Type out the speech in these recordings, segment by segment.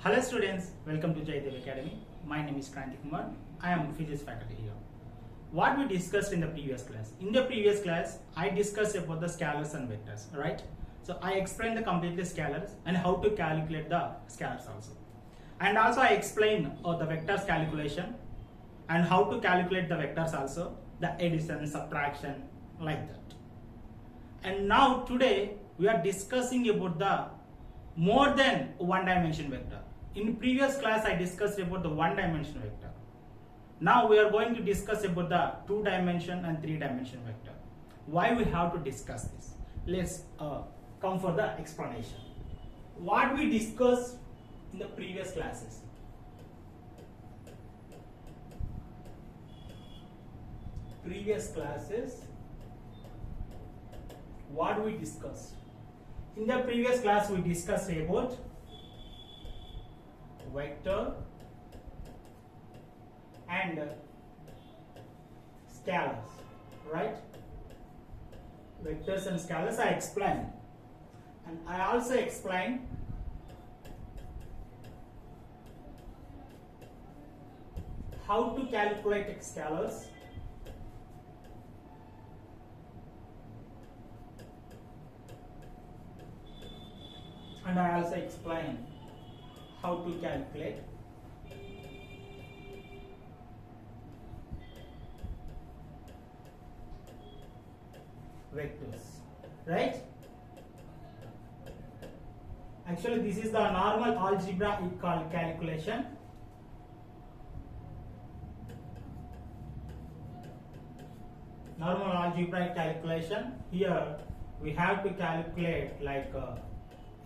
Hello students, welcome to Jayadev Academy. My name is Kumar. I am physics faculty here. What we discussed in the previous class. In the previous class, I discussed about the scalars and vectors, right? So I explained the completely scalars and how to calculate the scalars also. And also I explained the vectors calculation and how to calculate the vectors also, the addition, subtraction, like that. And now today we are discussing about the more than one dimension vector. In previous class I discussed about the one dimension vector. Now we are going to discuss about the two dimension and three dimension vector. Why we have to discuss this? Let's come for the explanation. What we discussed in the previous classes. What we discussed. In the previous class we discussed about vector and scalars, right? Vectors and scalars I explained, and I also explained how to calculate scalars, and I also explained how to calculate vectors, right? Actually this is the normal algebraic calculation. Normal algebraic calculation. Here we have to calculate like a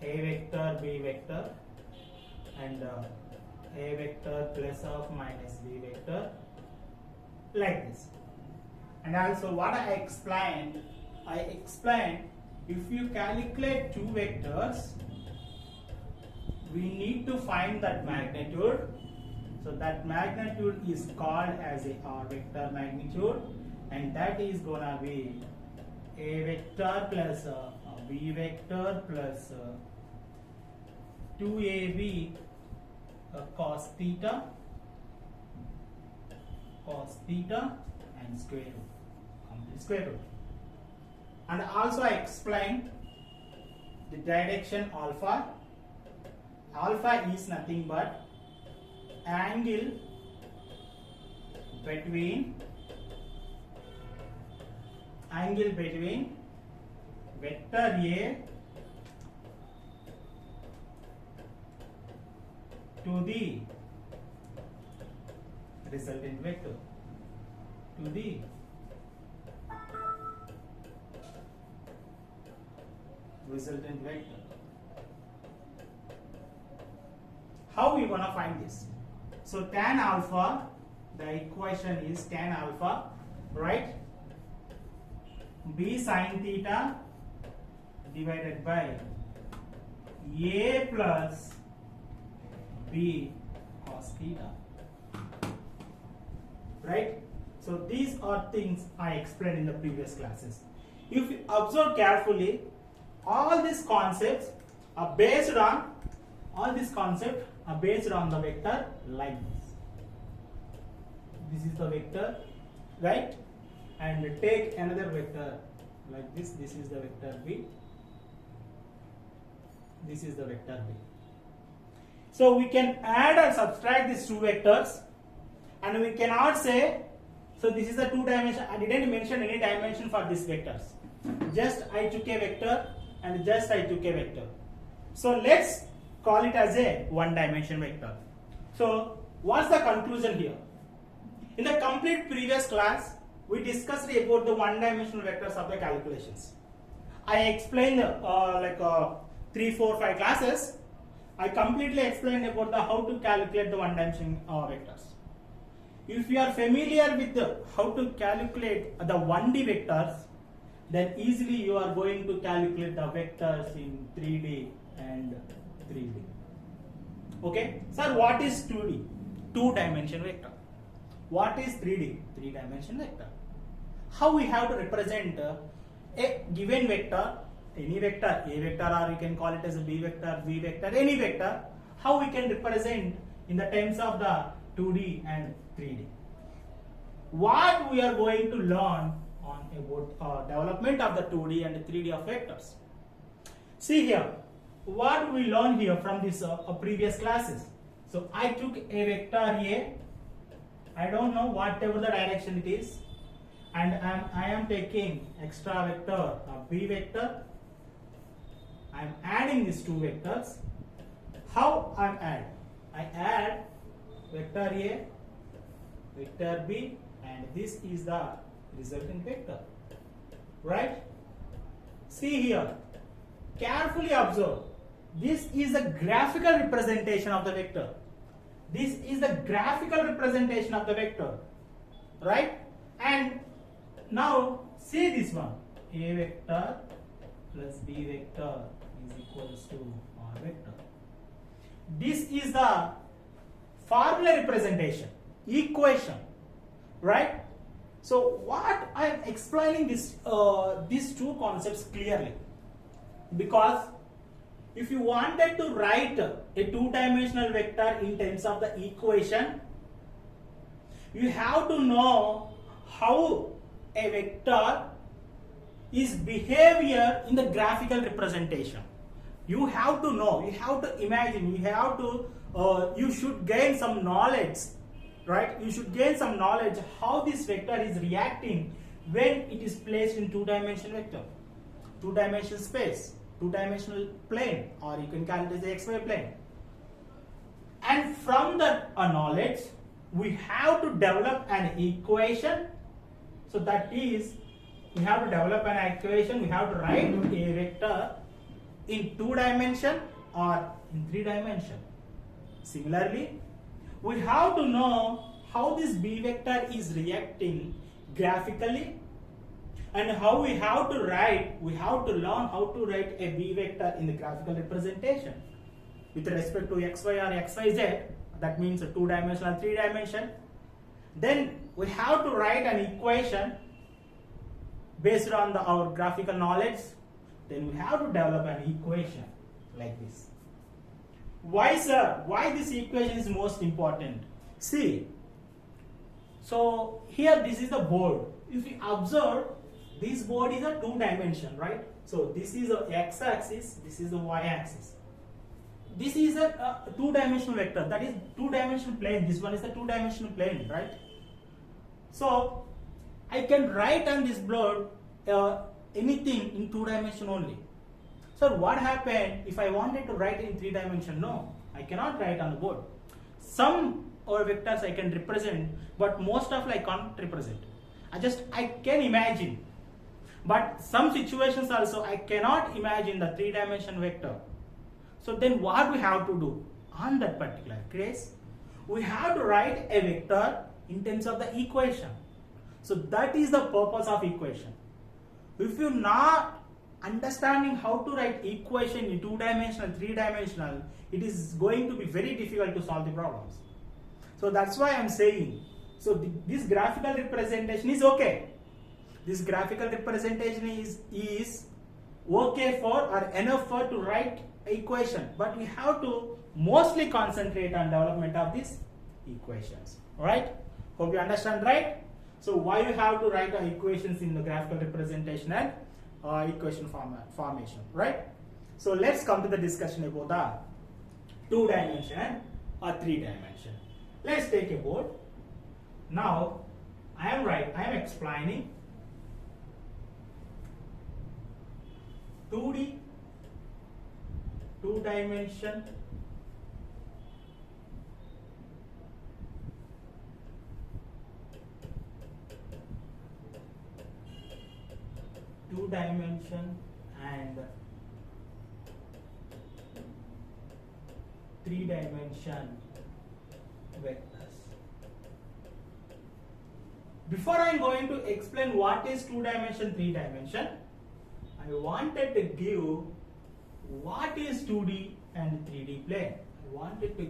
vector, b vector, and a vector plus of minus b vector, like this. And also what I explained if you calculate two vectors, we need to find that magnitude. So that magnitude is called as a r vector magnitude, and that is gonna be a vector plus b vector plus 2ab cos theta and square root, complete square root. And also I explained the direction alpha. Alpha is nothing but angle between vector A to the resultant vector, How we gonna find this? So tan alpha, the equation is tan alpha, right? B sin theta divided by A plus B cos theta, right? So these are things I explained in the previous classes. If you observe carefully, all these concepts are based on the vector like this. This is the vector, right? And take another vector like this. This is the vector B. This is the vector B. So we can add or subtract these two vectors, and we cannot say, so this is the two dimension. I didn't mention any dimension for these vectors. Just I took a vector and just I took a vector. So let's call it as a one dimension vector. So what's the conclusion here? In the complete previous class, we discussed about the one dimensional vectors of the calculations. I explained 3, 4, 5 classes. I completely explained about how to calculate the one dimension vectors. If you are familiar with how to calculate the 1D vectors, then easily you are going to calculate the vectors in 3D and 3D. Okay, sir, what is 2D? Two dimension vector. What is 3D? Three dimension vector. How we have to represent a given vector, any vector, A vector, or you can call it as a B vector, V vector, any vector. how we can represent in the terms of the 2D and 3D. What we are going to learn on about development of the 2D and 3D of vectors. See here, what we learned here from this previous classes. So I took a vector A, I don't know whatever the direction it is, and I am taking extra vector, a B vector. I am adding these two vectors. How I am add? I add vector A, vector B, and this is the resultant vector, right? See here, carefully observe. This is a graphical representation of the vector. This is the graphical representation of the vector, right? And now see this one, A vector plus B vector is equals to R vector. This is the formula representation, equation, right? So what I am explaining this these two concepts clearly, because if you wanted to write a two-dimensional vector in terms of the equation, you have to know how a vector is behavior in the graphical representation. You have to know, you have to imagine, you have to, you should gain some knowledge, right? You should gain some knowledge how this vector is reacting when it is placed in two-dimensional vector, two-dimensional space, two-dimensional plane, or you can call it as the XY plane. And from that knowledge, we have to develop an equation. So that is, we have to develop an equation, we have to write a vector in 2 dimension or in 3 dimension. Similarly, we have to know how this B vector is reacting graphically, and how we have to write, we have to learn how to write a B vector in the graphical representation with respect to XY or XYZ. That means a 2-dimensional, 3-dimension. Then we have to write an equation based on our graphical knowledge. Then we have to develop an equation like this. Why, sir? Why this equation is most important? See, so here this is the board. If we observe, this board is a 2-dimension, right? So this is the x-axis, this is the y-axis. This is a 2-dimensional vector, that is 2-dimensional plane. This one is the 2-dimensional plane, right? So I can write on this board anything in 2 dimension only. So what happened if I wanted to write in 3 dimension? No, I cannot write on the board. Some vectors I can represent, but most of I can't represent. I can imagine. But some situations also I cannot imagine the 3-dimension vector. So then what we have to do on that particular case? We have to write a vector in terms of the equation. So that is the purpose of equation. If you're not understanding how to write equation in 2-dimensional, 3-dimensional, it is going to be very difficult to solve the problems. So that's why I'm saying, so this graphical representation is okay. This graphical representation is okay for or enough for to write equation, but we have to mostly concentrate on development of these equations. Alright? Hope you understand, right? So why you have to write the equations in the graphical representation and equation formation, right? So let's come to the discussion about the 2-dimension or 3-dimension. Let's take a board. Now I am explaining 2D, 2-dimension, and 3-dimension vectors. Before I am going to explain what is 2-dimension, 3-dimension, I wanted to give what is 2D and 3D plane. I wanted to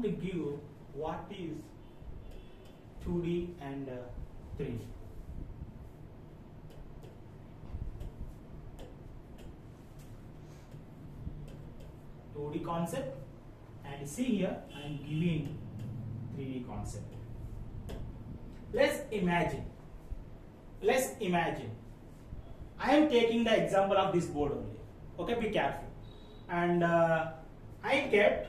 give what is 2D and 3D. 2D concept, and see here I am giving 3D concept. Let's imagine I am taking the example of this board only. Okay, be careful. And I kept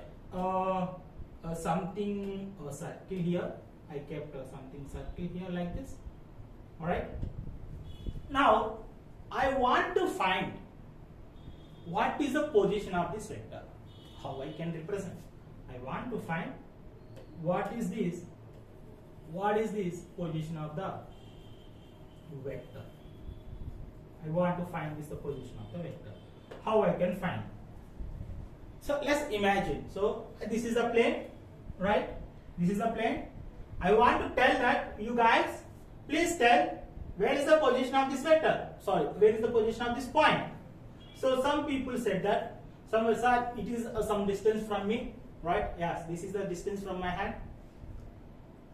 something circle here. I kept something circle here like this. Alright. Now I want to find what is the position of this vector. How I can represent. I want to find what is this position of the vector. I want to find this the position of the vector. How I can find? So let's imagine. So this is a plane, right? This is a plane. I want to tell that you guys, please tell where is the position of this vector. Sorry, where is the position of this point? So some people said that some said it is some distance from me, right? Yes, this is the distance from my hand.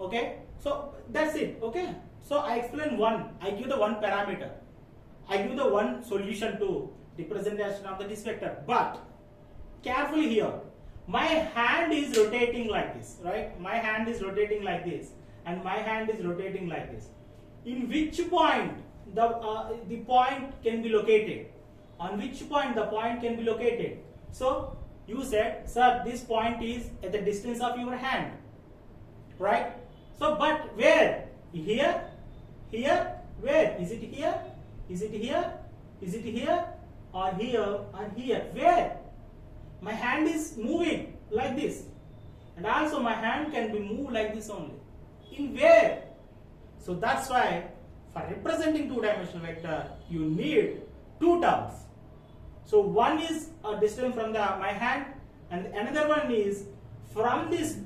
Okay, so that's it. Okay, so I explain one. I give the one parameter. I give the one solution to representation of the this vector. But carefully here, my hand is rotating like this, right? My hand is rotating like this, and my hand is rotating like this. In which point the point can be located? On which point the point can be located? So you said, sir, this point is at the distance of your hand, right? So, but where? Here? Here? Where? Is it here? Is it here? Is it here? Or here? Or here? Where? My hand is moving like this. And also my hand can be moved like this only. In where? So that's why for representing two-dimensional vector, you need two terms. So one is a distance from my hand, and another one is from this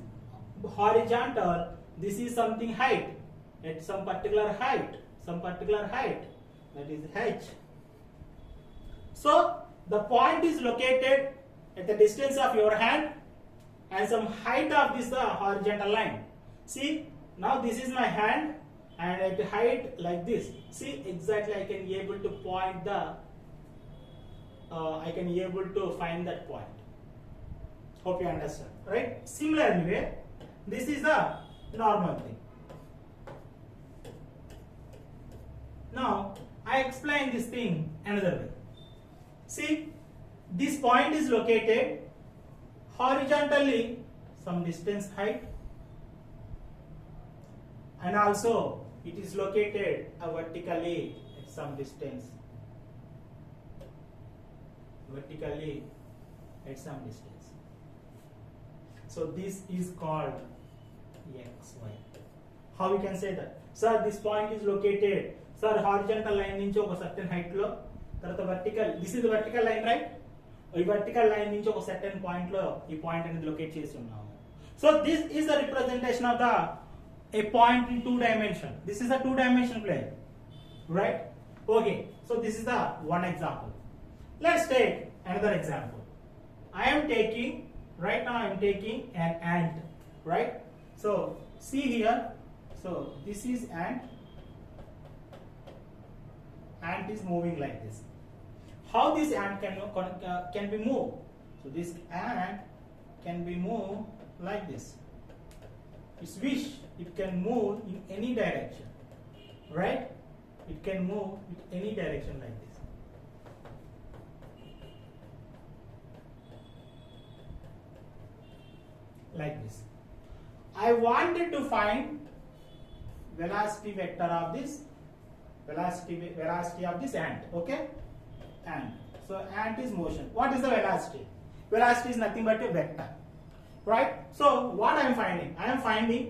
horizontal, this is something height, at some particular height, that is h. So the point is located at the distance of your hand and some height of this horizontal line. See, now this is my hand and at height like this. See, exactly I can be able to point the I can be able to find that point. Hope you understand, right? Similarly, this is the normal thing. Now I explain this thing another way. See, this point is located horizontally some distance height, and also it is located vertically at some distance. So this is called xy. How we can say that? Sir, this point is located, sir, horizontal line nunchi oka certain height lo, tarvata vertical, this is the vertical line, right? ఈ vertical line నుంచి ఒక certain point లో ఈ point అనేది locate చేసి ఉన్నాము. So this is the representation of a point in two dimension. This is a two dimension plane, right? Okay, so this is the one example. Let's take another example. I am taking an ant, right? So see here, so this is ant is moving like this. How this ant can be moved? So this ant can be moved like this. It's wish it can move in any direction, right? It can move in any direction like this. Like this. I wanted to find velocity vector of this velocity of this ant. Okay, ant. So ant is motion. What is the velocity? Velocity is nothing but a vector, right? So what I am finding? I am finding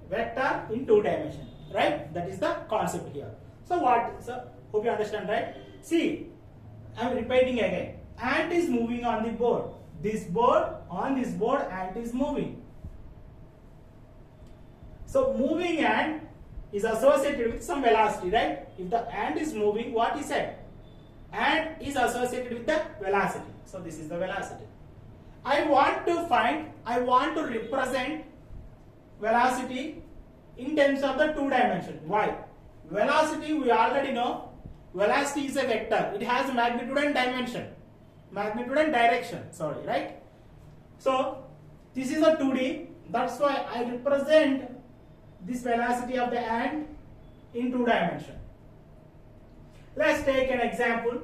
vector in two dimension, right? That is the concept here. So what? So hope you understand, right? See, I am repeating again. Ant is moving on the board. On this board, ant is moving. So moving ant is associated with some velocity, right? If the ant is moving, what is said? Ant is associated with the velocity. So this is the velocity. I want to represent velocity in terms of the two dimension. Why? Velocity, we already know, velocity is a vector. It has magnitude and direction, right? So this is a 2D. That's why I represent this velocity of the ant in 2 dimension. Let's take an example.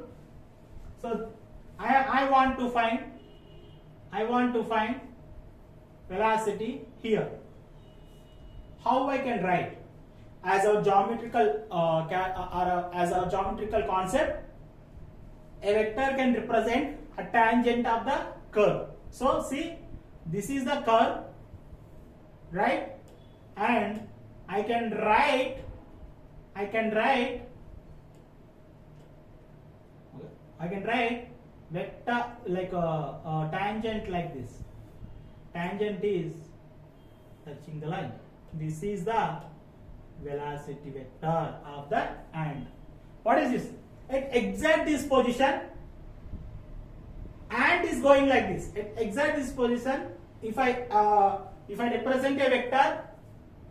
So I want to find velocity here. How I can write as a geometrical as a geometrical concept? A vector can represent a tangent of the curve. So see, this is the curve, right? And I can write vector like a tangent like this. Tangent is touching the line. This is the velocity vector of the ant. What is this? At exact this position, ant is going like this. At exact this position, if I represent a vector,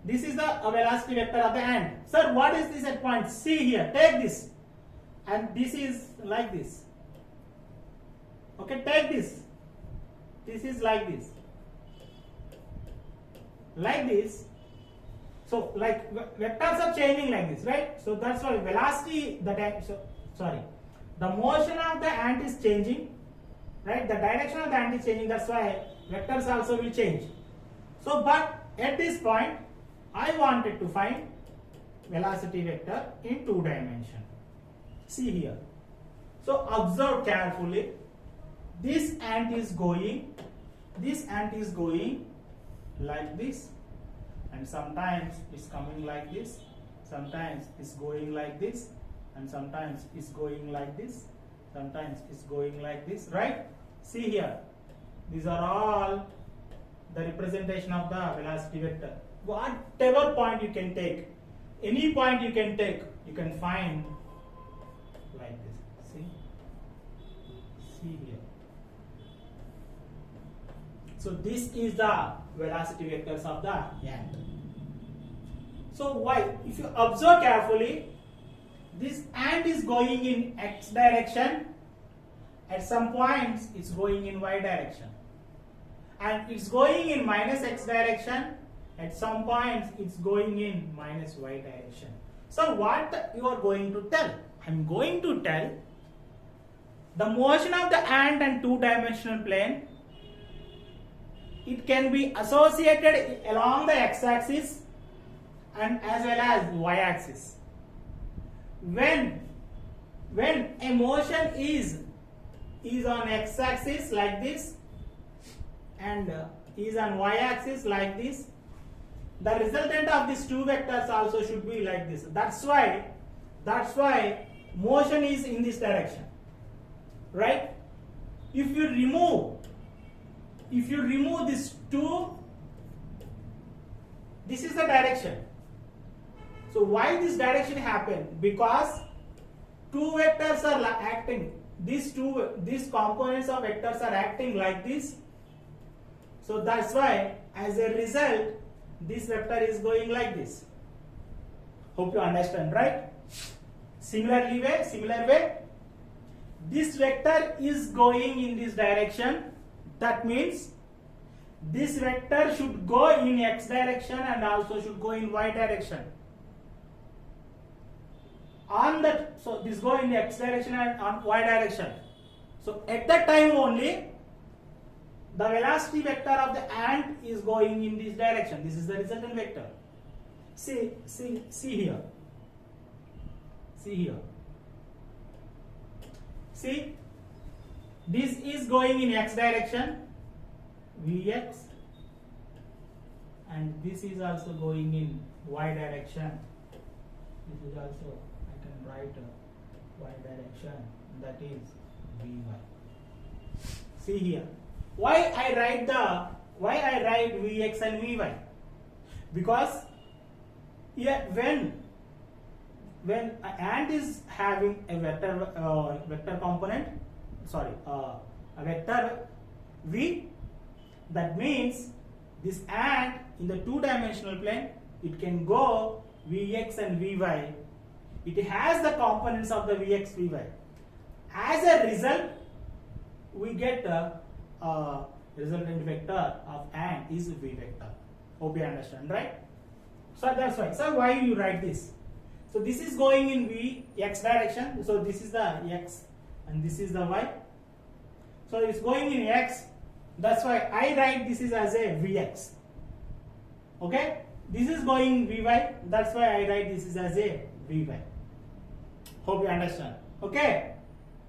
this is the velocity vector of the ant. Sir, what is this at point? See here, take this, and this is like this. Okay, take this. This is like this. Like this. So, like vectors are changing like this, right? So that's why velocity, the motion of the ant is changing, right? The direction of the ant is changing. That's why vectors also will change. So, but at this point, I wanted to find velocity vector in 2 dimension. See here. So observe carefully. This ant is going like this, and sometimes it's coming like this, sometimes it's going like this, and sometimes it's going like this, sometimes it's going like this, right? See here, these are all the representation of the velocity vector. Whatever point you can take, any point you can take, you can find like this. See here. So this is the velocity vectors of the ant. So why? If you observe carefully, this ant is going in x direction. At some points, it's going in y direction, and it's going in minus x direction. At some points, it's going in minus y direction. So what you are going to tell? I'm going to tell the motion of the ant and 2-dimensional plane. It can be associated along the x-axis and as well as y-axis. When a motion is on x-axis like this and is on y-axis like this, the resultant of these 2 vectors also should be like this. That's why motion is in this direction, right? If you remove this 2, this is the direction. So why this direction happened? Because 2 vectors are acting. These components of vectors are acting like this. So that's why, as a result, this vector is going like this. Hope you understand, right? Similar way, this vector is going in this direction. That means this vector should go in x direction and also should go in y direction. So this go in the x direction and on y direction. So at that time only, the velocity vector of the ant is going in this direction. This is the resultant vector. See here. See, this is going in x direction, Vx, and this is also going in y direction. This is also, I can write y direction, that is Vy. See here. Why I write Vx and Vy? Because here when an ant is having a vector component, a vector v, that means this ant in the 2-dimensional plane, it can go Vx and Vy. It has the components of the Vx, Vy. As a result, we get resultant vector of and is v vector. Hope you understand, right? So that's why. So why you write this? So this is going in v x direction. So this is the x and this is the y. So it's going in x. That's why I write this is as a vx. Okay? This is going vy. That's why I write this is as a vy. Hope you understand. Okay?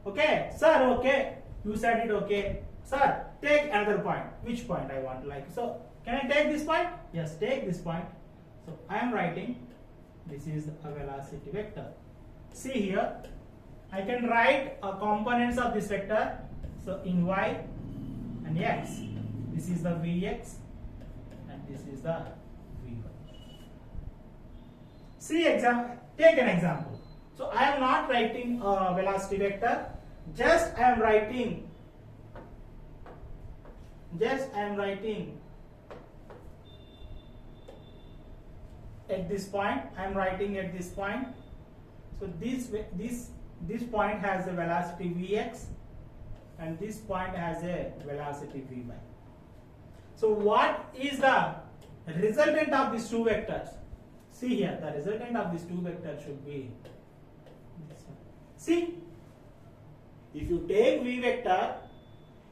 Okay, sir. Okay, you said it. Okay, sir. Take another point. Which point I want? Like so. Can I take this point? Yes, take this point. So I am writing. This is a velocity vector. See here. I can write components of this vector. So in y and x, this is the vx and this is the vy. See take an example. So I am not writing a velocity vector. Just I am writing at this point. I am writing at this point. So this point has a velocity vx and this point has a velocity vy. So what is the resultant of these two vectors? See here, the resultant of these two vectors should be this one. See, if you take v vector,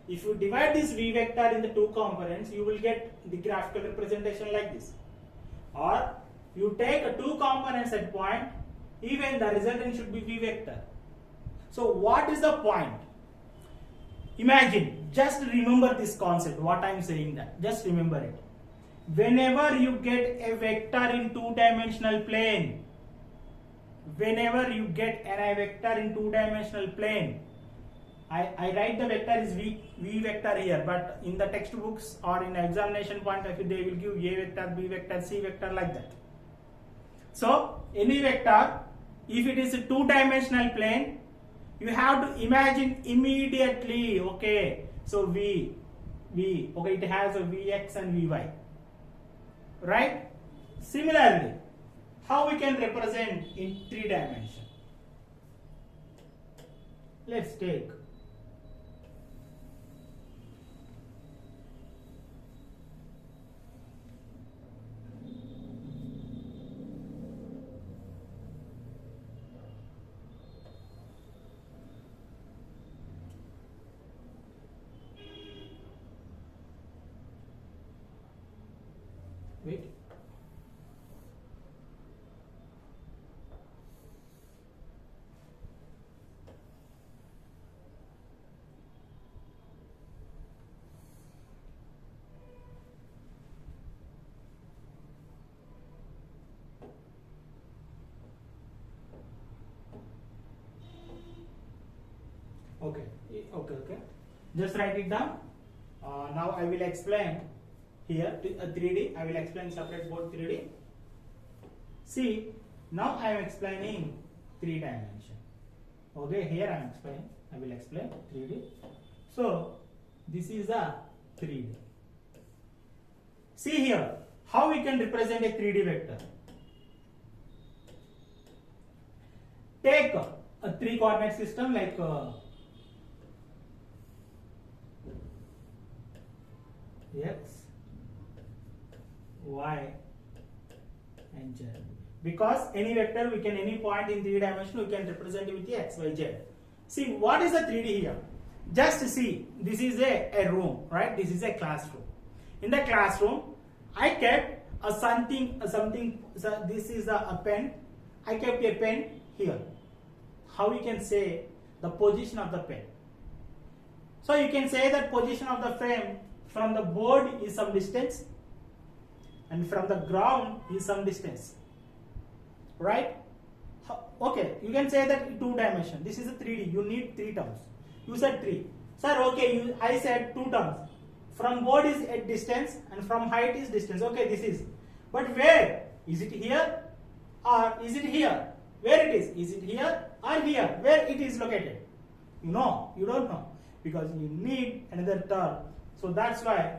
if you divide this v vector into two components, you will get the graphical representation like this. Or you take two components at point, even the resultant should be v vector. So what is the point? Imagine, just remember this concept, what I am saying that. Just remember it. Whenever you get a vector in two-dimensional plane, whenever you get a vector in two-dimensional plane, I write the vector is v vector here, but in the textbooks or in examination point of view, they will give a vector, b vector, c vector like that. So any vector, if it is a two-dimensional plane, you have to imagine immediately. Okay, so v, okay, it has a vx and vy, right? Similarly, how we can represent in 3 dimensions? Let's take wait. Okay. Just write it down. Now I will explain here 3D. I will explain separate both 3D. See, now I am explaining 3 dimension. Okay, here I will explain 3D. So this is a 3D. See here, how we can represent a 3D vector. Take a 3 coordinate system like x, y and z. Because any vector we can, any point in 3 dimension we can represent it with the x, y, z. See, what is the 3D here? Just see, this is a room, right? This is a classroom. In the classroom, I kept something. So this is a pen. I kept a pen here. How we can say the position of the pen? So you can say that position of the frame from the board is some distance, and from the ground is some distance, right? Okay, you can say that 2 dimension. This is a 3D. You need 3 terms. You said 3. Sir, okay, I said 2 terms. From board is at distance and from height is distance. Okay, this is. But where? Is it here or is it here? Where it is? Is it here or here? Where it is located? You know, you don't know, because you need another term. So that's why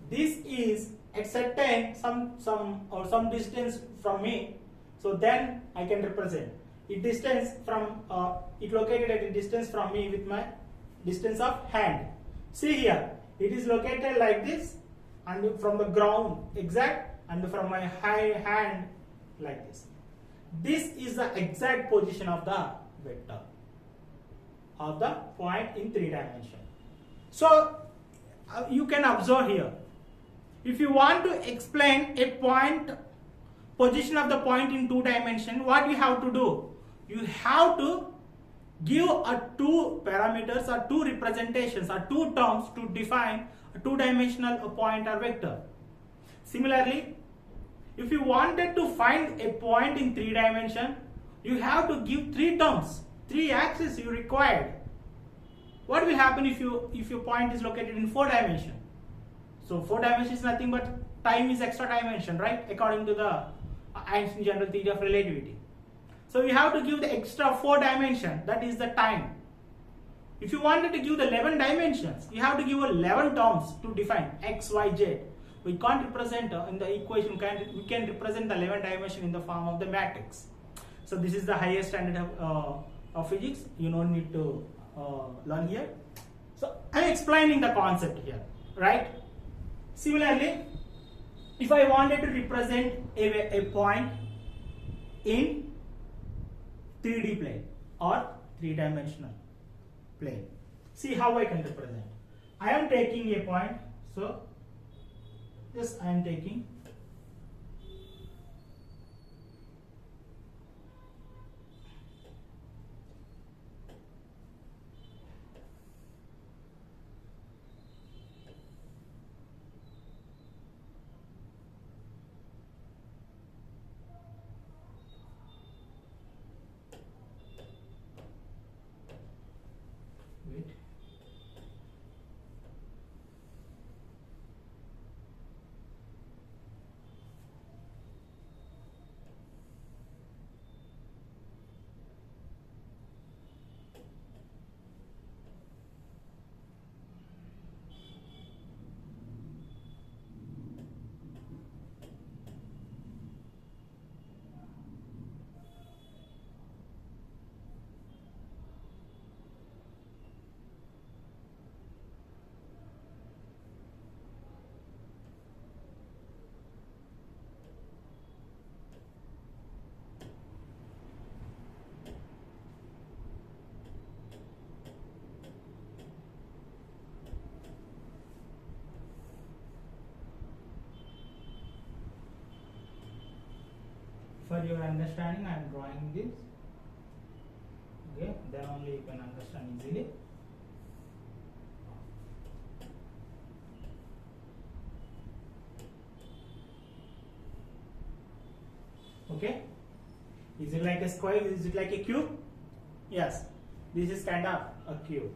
this is at certain some distance from me. So then I can represent it distance from it located at a distance from me with my distance of hand. See here, It is located like this, and from the ground exact, and from my high hand like this. This is the exact position of the vector of the point in 3 dimension. So you can observe here, if you want to explain a point, position of the point in 2 dimension, what you have to do? You have to give a 2 parameters or 2 representations or 2 terms to define a 2-dimensional point or vector. Similarly, if you wanted to find a point in 3 dimension, you have to give 3 terms, 3 axes you required. What will happen if your point is located in 4 dimension? So 4 dimension is nothing but time is extra dimension, right? According to the Einstein's general theory of relativity. So you have to give the extra 4 dimension, that is the time. If you wanted to give the 11 dimensions, you have to give 11 terms to define x, y, z. We can't represent in the equation, we can represent the 11 dimension in the form of the matrix. So this is the highest standard of physics. You don't need to learn here. So I am explaining the concept here, right? Similarly, if I wanted to represent a point in 3D plane or 3-dimensional plane, see how I can represent. I am taking a point, so this I am taking for your understanding. I am drawing this. Okay, then only you can understand easily. Okay, is it like a square? Is it like a cube? Yes, this is kind of a cube.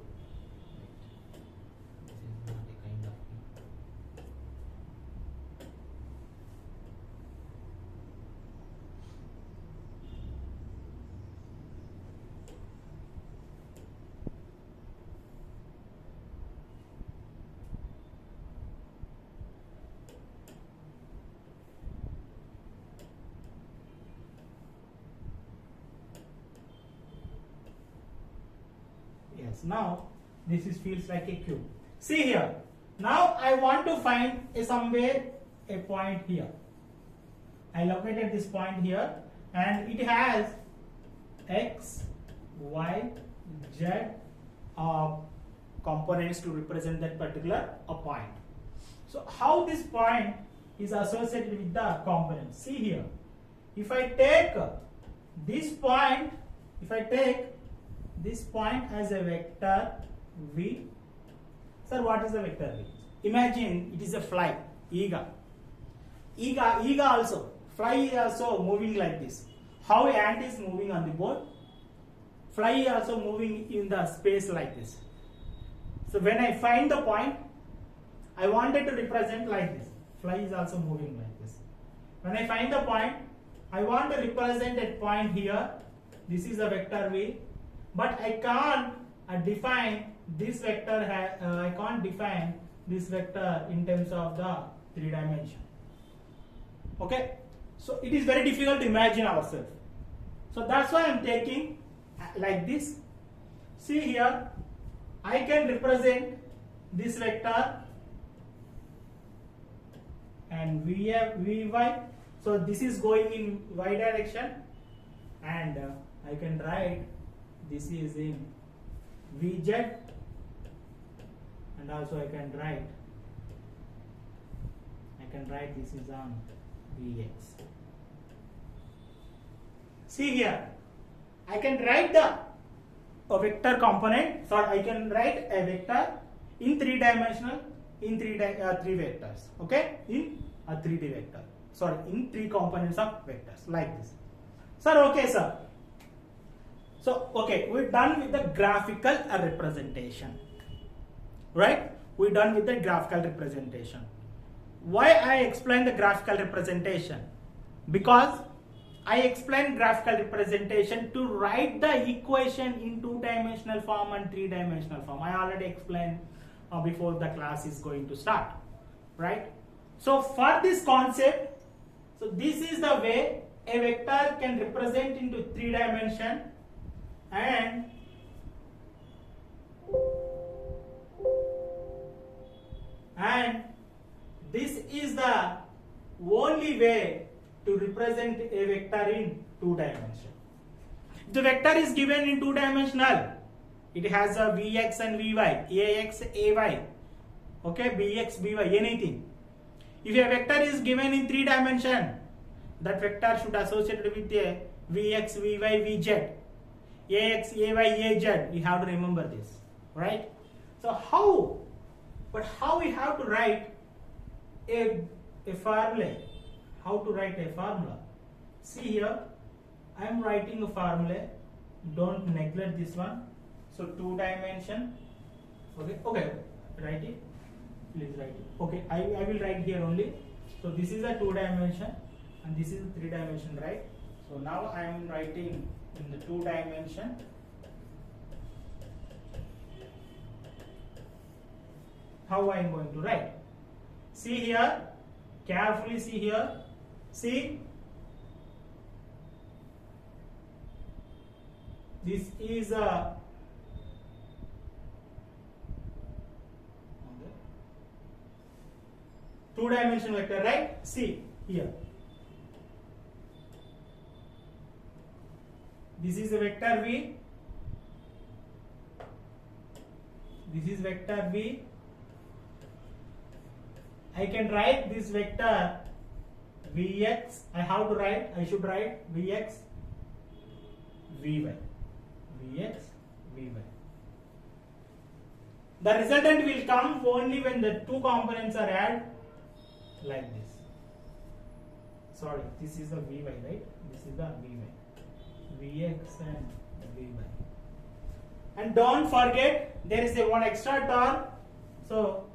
Now this feels like a cube. See here. Now I want to find somewhere a point here. I located this point here, and it has x, y, z components to represent that particular point. So how this point is associated with the components? See here. If I take this point, this point as a vector v. Sir, what is the vector v? Imagine it is a fly, ega also. Fly is also moving like this. How ant is moving on the board, fly is also moving in the space like this. So when I find the point, I wanted to represent like this. Fly is also moving like this. When I find the point, I want to represent a point here. This is a vector v. But I can't define this vector. I can't define this vector in terms of the 3 dimension. Okay, so it is very difficult to imagine ourselves. So that's why I am taking like this. See here, I can represent this vector and Vy. So this is going in y direction, and I can write this is in Vz, and also I can write this is on Vx. See here, I can write a vector component, so I can write a vector in three dimensional in three vectors, okay, in a 3D vector, sorry, in three components of vectors like this. Sir, okay sir. So okay, we're done with the graphical representation, right? We're done with the graphical representation. Why I explain the graphical representation? Because I explain graphical representation to write the equation in two-dimensional form and three-dimensional form. I already explained before the class is going to start, right? So for this concept, so this is the way a vector can represent into 3 dimension, and this is the only way to represent a vector in 2 dimension. The vector is given in 2-dimensional. It has a Vx and Vy, Ax, Ay, okay, Bx, By, anything. If a vector is given in 3 dimension, that vector should associate with a Vx, Vy, Vz, Ax, Ay, Az. You have to remember this, right? So how we have to write a formula? How to write a formula? See here, I am writing a formula. Don't neglect this one. So 2 dimension. Okay, write it. Please write it. Okay, I will write here only. So this is a 2 dimension and this is a 3 dimension, right? So now I am writing in the 2 dimension. How I am going to write? See here, carefully see here. See, this is a two-dimensional vector, right? See here, this is a vector V, this is vector V. I can write this vector Vx. I should write Vx, Vy, Vx, Vy. The resultant will come only when the 2 components are added like this. Sorry, this is the Vy, right? This is the Vy, Vx and Vy. And don't forget, there is one extra term. So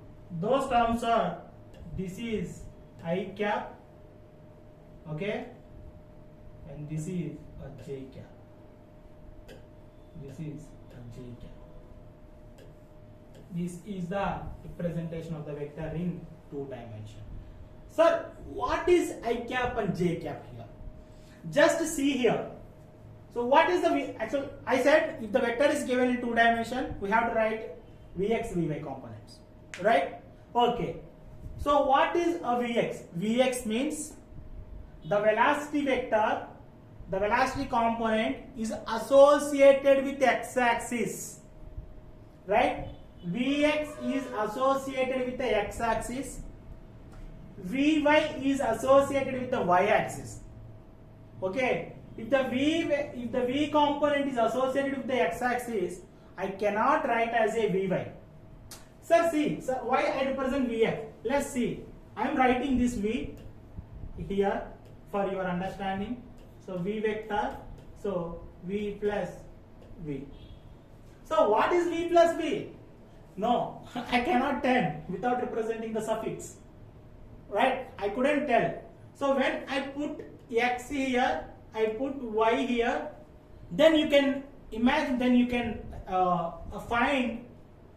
those terms are, this is I cap, okay, and this is a j cap. This is a j cap. This is the representation of the vector in 2 dimension. Sir, what is I cap and j cap here? Just see here. So what is the actual? I said if the vector is given in 2 dimension, we have to write Vx, Vy components, right? Okay. So what is a Vx? Vx means the velocity vector, the velocity component is associated with x-axis, right? Vx is associated with the x-axis, Vy is associated with the y-axis. Okay, if the V component is associated with the x-axis, I cannot write as a Vy. Sir, see, sir, why I represent Vx? Let's see. I am writing this V here for your understanding. So V vector, so V plus V. So what is V plus V? No, I cannot tell without representing the suffix, right? I couldn't tell. So when I put X here, I put Y here, then you can imagine, then you can find,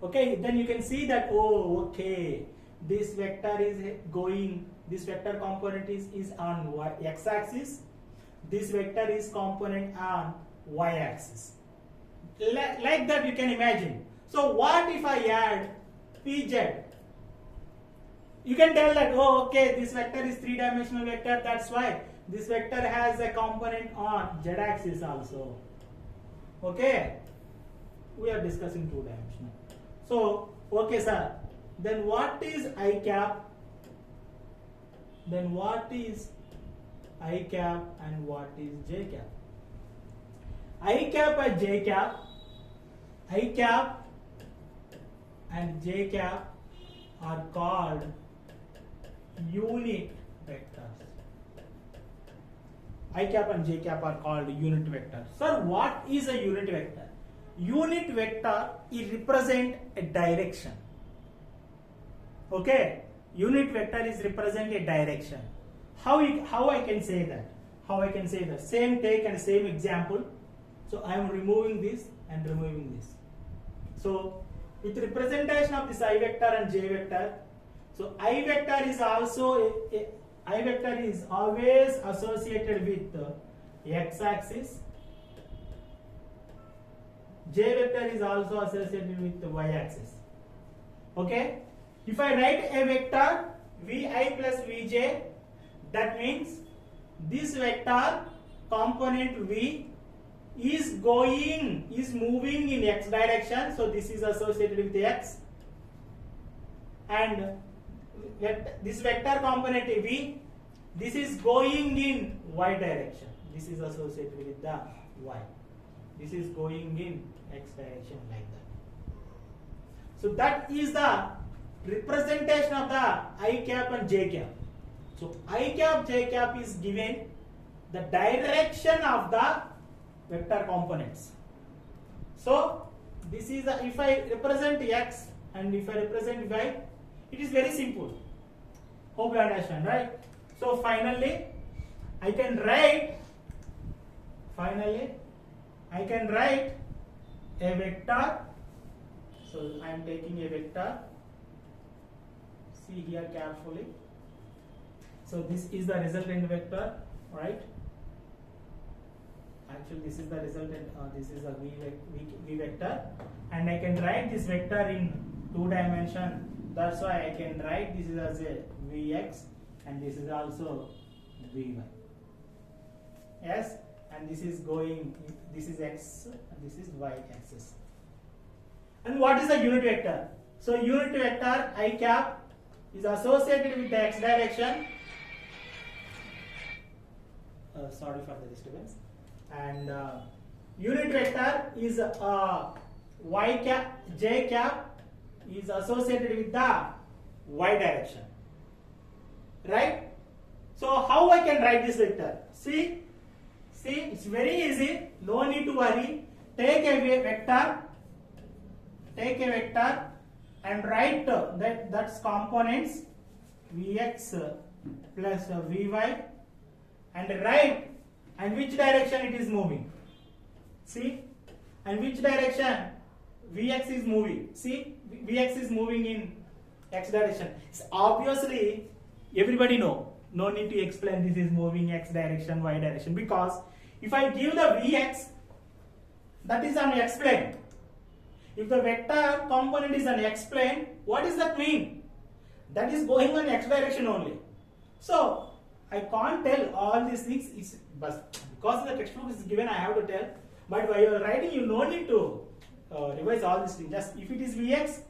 okay, then you can see that, oh, okay, this vector is going, this vector component is on x-axis, this vector is component on y-axis. Like that you can imagine. So what if I add Pz? You can tell that, oh, okay, this vector is three-dimensional vector, that's why this vector has a component on z-axis also. Okay, we are discussing two-dimensional. So, okay, sir. Then what is I cap? Then what is I cap and what is j cap? I cap and j cap, I cap and j cap are called unit vectors. I cap and j cap are called unit vectors. Sir, what is a unit vector? Unit vector is represent a direction. Okay, unit vector is represent a direction. How I can say that? How I can say that? Same take and same example. So I am removing this and removing this. So with representation of this I vector and j vector, so I vector is also I vector is always associated with the x-axis. J vector is also associated with the y-axis. Okay. If I write a vector vi plus vj, that means this vector component v is moving in x direction, so this is associated with x, and this vector component v, this is going in y direction, this is associated with the y, this is going in x direction, like that. So that is the representation of the I cap and j cap. So I cap, j cap is given the direction of the vector components. So this is if I represent x and if I represent y, it is very simple. Hope you understand, right? So finally I can write a vector. So I am taking a vector. See here carefully. So this is the resultant vector, right? Actually, this is the resultant. This is a v vector, and I can write this vector in two dimension. That's why I can write this is as a vx, and this is also vy. Yes, and this is going. This is x, and this is y axis. And what is the unit vector? So unit vector I cap is associated with the x direction. Sorry for the disturbance. And unit vector is y cap, j cap is associated with the y direction. Right? So how I can write this vector? See, it's very easy. No need to worry. Take a vector and write that's components vx plus vy, and write and which direction it is moving. See, and which direction vx is moving. See, vx is moving in x direction. So obviously everybody know, no need to explain this is moving x direction, y direction, because if I give the vx, that is an x plane. If the vector component is an x plane, what does that mean? That is going on x direction only. So I can't tell all these things, but because the textbook is given, I have to tell. But while you are writing, you no need to revise all these things. Just if it is vx,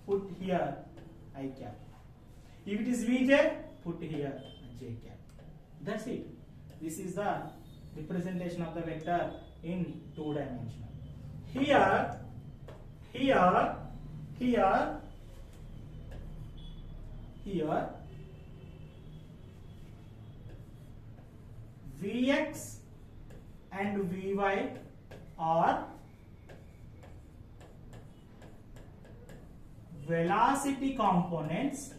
put here I cap. If it is vj, put here j cap. That's it. This is the representation of the vector in two dimensional. Here Vx and Vy are velocity components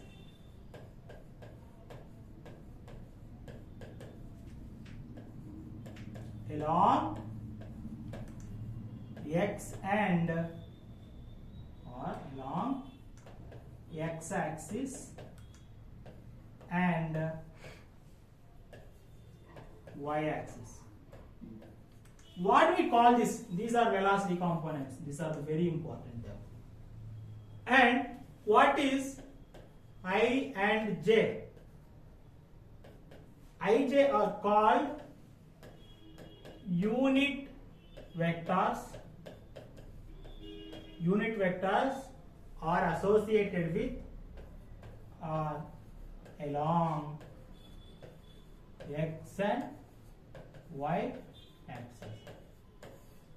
along x and or along x-axis and y-axis. What do we call this? These are velocity components. These are the very important term. And what is I and j. Ij are called unit vectors. Unit vectors are associated with or along x and y axis.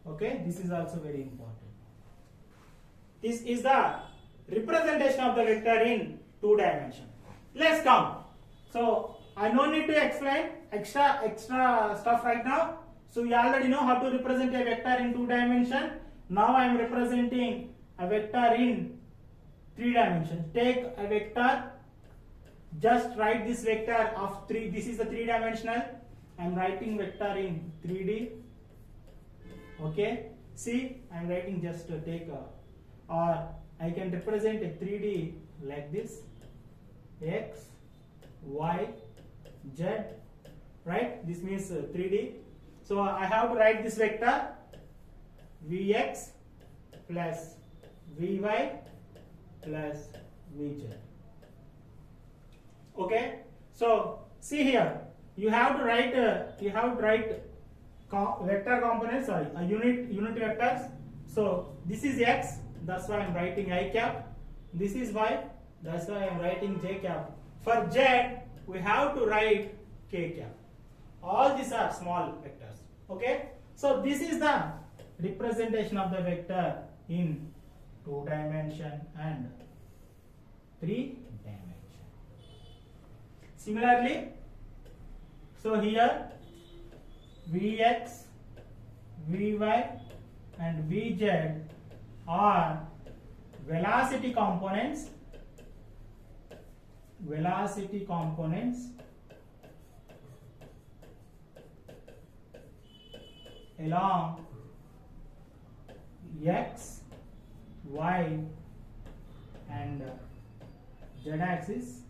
Okay, this is also very important. This is the representation of the vector in 2 dimension. Let's come. So I no need to explain extra stuff right now. So you already know how to represent a vector in 2 dimension. Now I am representing a vector in 3 dimensions. Take a vector. Just write this vector of 3. This is the 3 dimensional. I am writing vector in 3D. Okay. See, I am writing just to take a, or I can represent a 3D like this. X, Y, Z. Right. This means 3D. So I have to write this vector Vx plus Vy plus Vz. Okay. So see here, you have to write vector components, sorry, a unit vectors. So this is x, that's why I am writing I cap. This is y, that's why I am writing j cap. For z, we have to write k cap. All these are small vectors. Okay. So this is the representation of the vector in 2 dimension and 3 dimension. Similarly, so here Vx, Vy and Vz are velocity components along x, y and z axis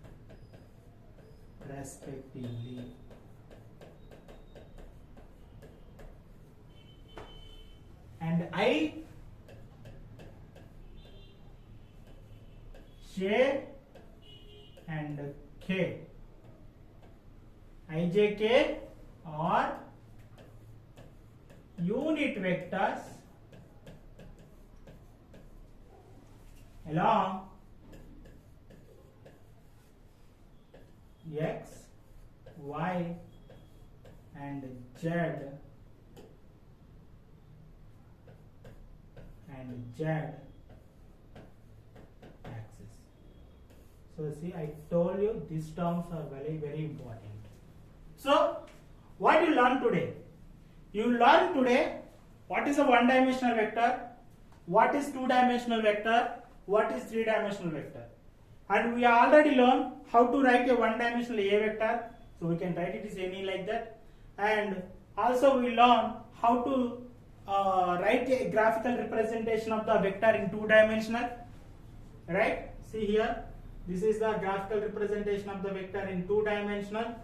respectively. And I, j and k, ijk are unit vectors along x, y and z axis. So see, I told you these terms are very, very important. So what you learn today? You learn today what is a 1-dimensional vector, what is 2-dimensional vector, what is 3-dimensional vector. And we already learned how to write a 1-dimensional A vector. So we can write it as any like that. And also we learn how to write a graphical representation of the vector in 2-dimensional. Right? See here. This is the graphical representation of the vector in 2-dimensional.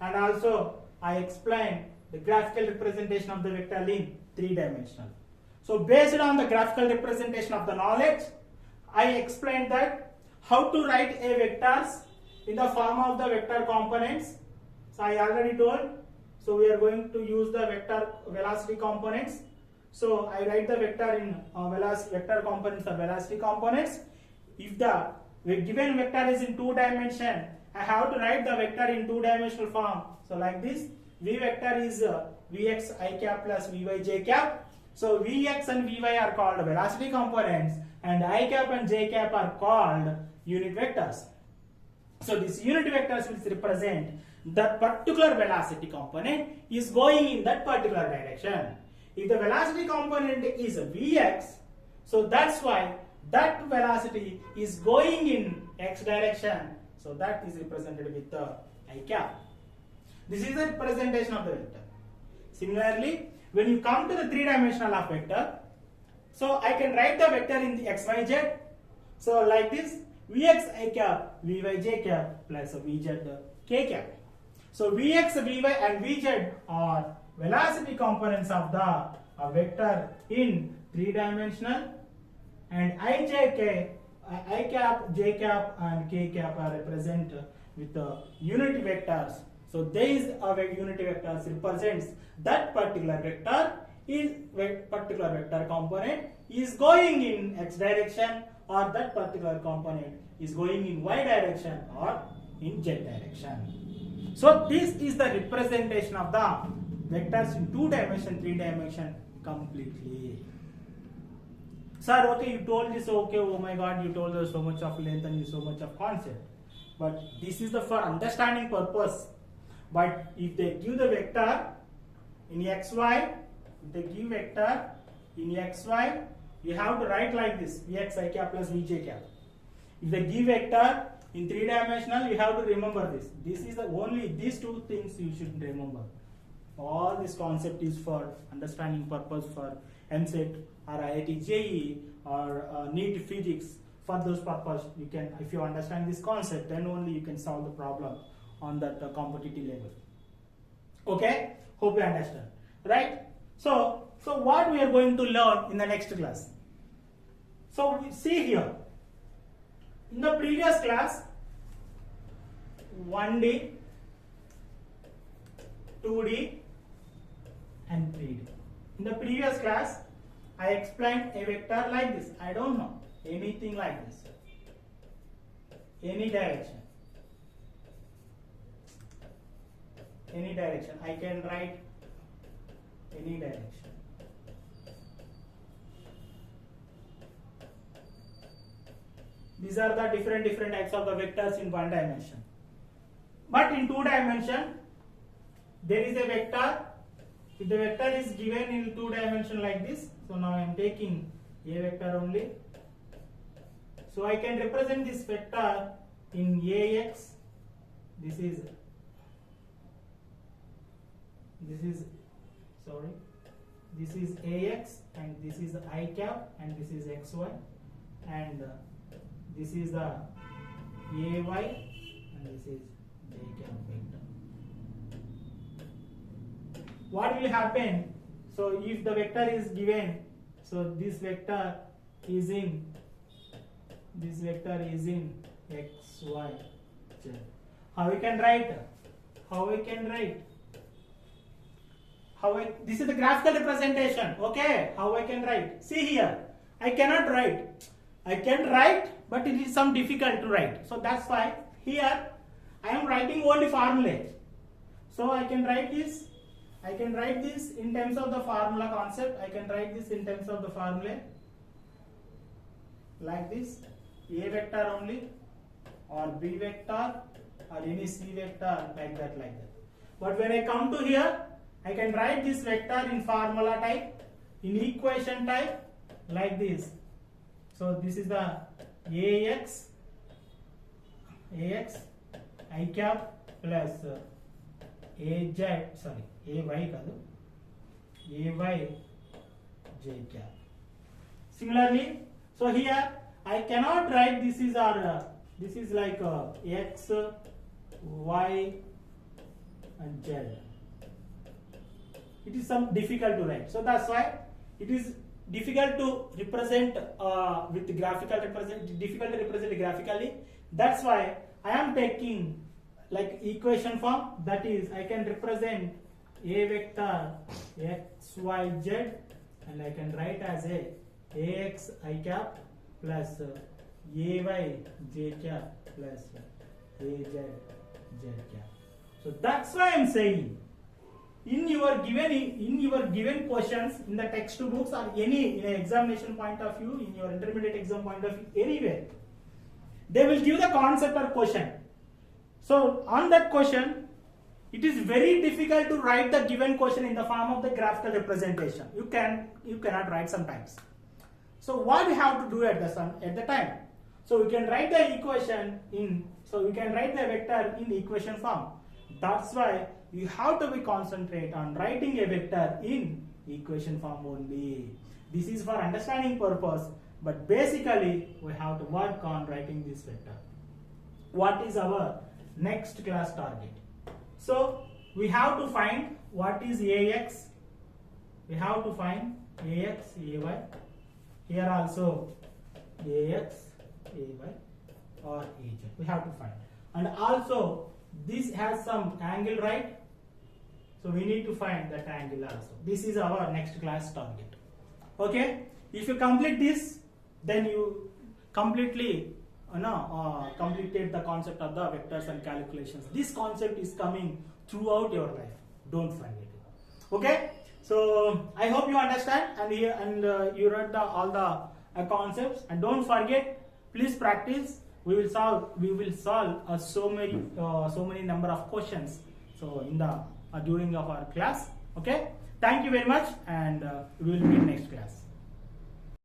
And also I explained the graphical representation of the vector in 3-dimensional. So based on the graphical representation of the knowledge, I explained that how to write a vectors in the form of the vector components. So I already told. So we are going to use the vector velocity components. So I write the vector in vector components or velocity components. If the given vector is in 2 dimension, I have to write the vector in 2-dimensional form. So like this, V vector is Vx I cap plus Vy j cap. So Vx and Vy are called velocity components and I cap and j cap are called unit vectors. So these unit vectors will represent that particular velocity component is going in that particular direction. If the velocity component is Vx, so that's why that velocity is going in x direction. So that is represented with the I cap. This is the representation of the vector. Similarly, when you come to the 3-dimensional of vector, so I can write the vector in the x, y, z. So like this, Vx I cap, Vy j cap plus Vz k cap. So Vx, Vy and Vz are velocity components of the vector in 3-dimensional and I, j, k I cap, j cap and k cap are represent with unit vectors. So these unit vectors represents that particular vector is particular vector component is going in x direction, or that particular component is going in y direction or in z direction. So this is the representation of the vectors in 2 dimension, 3 dimension completely. Sir, okay, you told this, okay, oh my god, you told us so much of length and so much of concept. But this is the for understanding purpose. But if they give the vector in xy, if they give vector in xy, you have to write like this, vx I cap plus vj cap. If they give vector in 3 dimensional, you have to remember this. This is the only these 2 things you should remember. All this concept is for understanding purpose for MSET or IIT JEE or NEET physics. For those purpose, you can, if you understand this concept, then only you can solve the problem on that competitive level. Okay, hope you understand, right? So what we are going to learn in the next class. So we see here in the previous class 1D, 2D and 3D. In the previous class I explained a vector like this. I don't know, anything like this, any direction, I can write any direction. These are the different types of the vectors in 1 dimension. But in 2 dimension, there is a vector. If the vector is given in 2 dimension like this, so now I am taking a vector only. So I can represent this vector in Ax. This is Ax, and this is I cap, and this is xy, and this is the Ay, and this is j cap vector. What will happen? So if the vector is given, so this vector is in x, y, z. How we can write? This is the graphical representation. Okay, how I can write? See here, I cannot write. I can write, but it is some difficult to write. So that's why here I am writing only formulae. So I can write this. In terms of the formula concept. I can write this in terms of the formula like this: a vector only, or b vector, or any c vector, like that. But when I come to here, I can write this vector in formula type, in equation type, like this. So this is the Ax I cap plus Ay j cap. Similarly, so here I cannot write this is like x, y and z. It is some difficult to write. So that's why it is difficult to represent with graphical difficult to represent graphically. That's why I am taking like equation form. That is, I can represent a vector x, y, z, and I can write as ax I cap plus ay j cap plus az z cap. So that's why I am saying, in your given questions in the textbooks or any in an examination point of view, in your intermediate exam point of view, anywhere, they will give the concept or question. So on that question, it is very difficult to write the given question in the form of the graphical representation. You cannot write sometimes. So what we have to do at the time? So we can write the equation we can write the vector in equation form. That's why you have to be concentrate on writing a vector in equation form only. This is for understanding purpose, but basically we have to work on writing this vector. What is our next class target? So we have to find what is Ax. We have to find Ax, Ay. Here also Ax, AY or AZ. We have to find. And also this has some angle, right? So we need to find that angle also. This is our next class target. Okay? If you complete this, then you completely completed the concept of the vectors and calculations. This concept is coming throughout your life. Don't forget it. Okay? So I hope you understand and you read all the concepts, and don't forget, please practice. We will solve so many number of questions. So in the during of our class. Okay? Thank you very much, and we will meet next class.